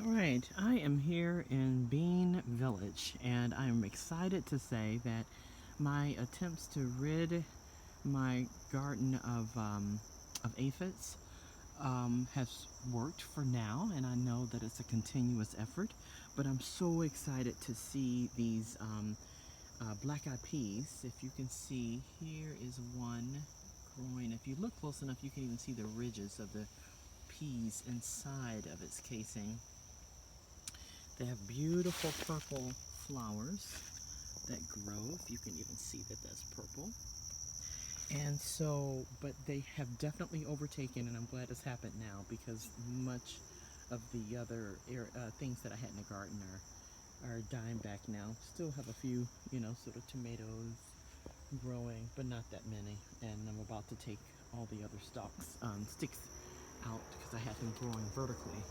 Alright, I am here in Bean Village, and I am excited to say that my attempts to rid my garden of aphids has worked for now, and I know that it's a continuous effort, but I'm so excited to see these black-eyed peas. If you can see, here is one growing. If you look close enough, you can even see the ridges of the peas inside of its casing. They have beautiful purple flowers that grow. If you can even see that that's purple. And so, but they have definitely overtaken, and I'm glad it's happened now because much of the other things that I had in the garden are dying back now. Still have a few, sort of tomatoes growing, but not that many. And I'm about to take all the other sticks out because I had them growing vertically.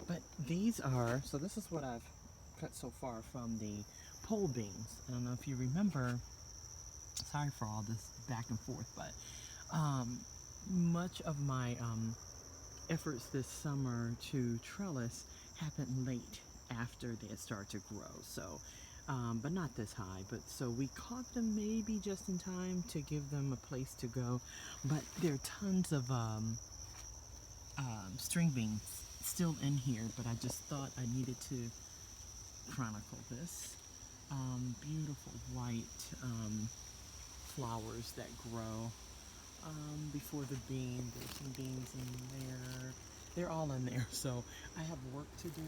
But these are, so this is what I've cut so far from the pole beans. I don't know if you remember, sorry for all this back and forth, but much of my efforts this summer to trellis happened late after they had started to grow. So, but not this high. But so we caught them maybe just in time to give them a place to go. But there are tons of string beans still in here, but I just thought I needed to chronicle this. Beautiful white flowers that grow before the bean. There's some beans in there. They're all in there, so I have work to do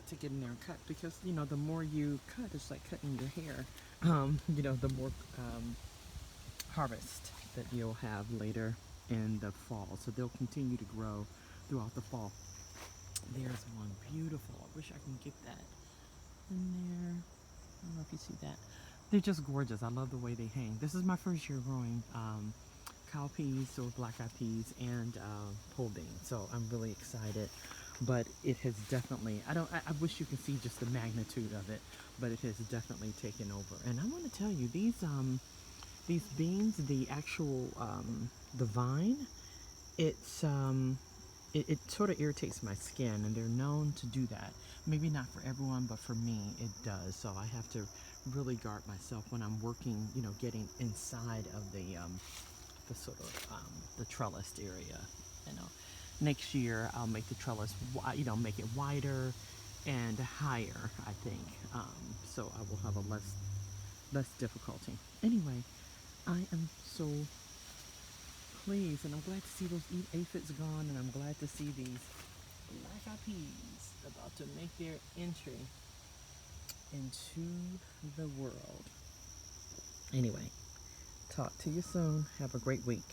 to get in there and cut because, the more you cut, it's like cutting your hair. The more harvest that you'll have later in the fall. So they'll continue to grow throughout the fall. There's one beautiful. I wish I can get that in there. I don't know if you see that. They're just gorgeous. I love the way they hang. This is my first year growing cow peas or black-eyed peas and pole beans. So I'm really excited. But it has definitely, I wish you could see just the magnitude of it, but it has definitely taken over. And I want to tell you, these beans, the actual, the vine, it sort of irritates my skin, and they're known to do that. Maybe not for everyone, but for me, it does. So I have to really guard myself when I'm working, getting inside of the sort of, the trellised area, Next year, I'll make the trellis, make it wider and higher, I think. So I will have a less difficulty. Anyway, I am so pleased, and I'm glad to see those aphids gone, and I'm glad to see these black-eyed peas about to make their entry into the world. Anyway, talk to you soon. Have a great week.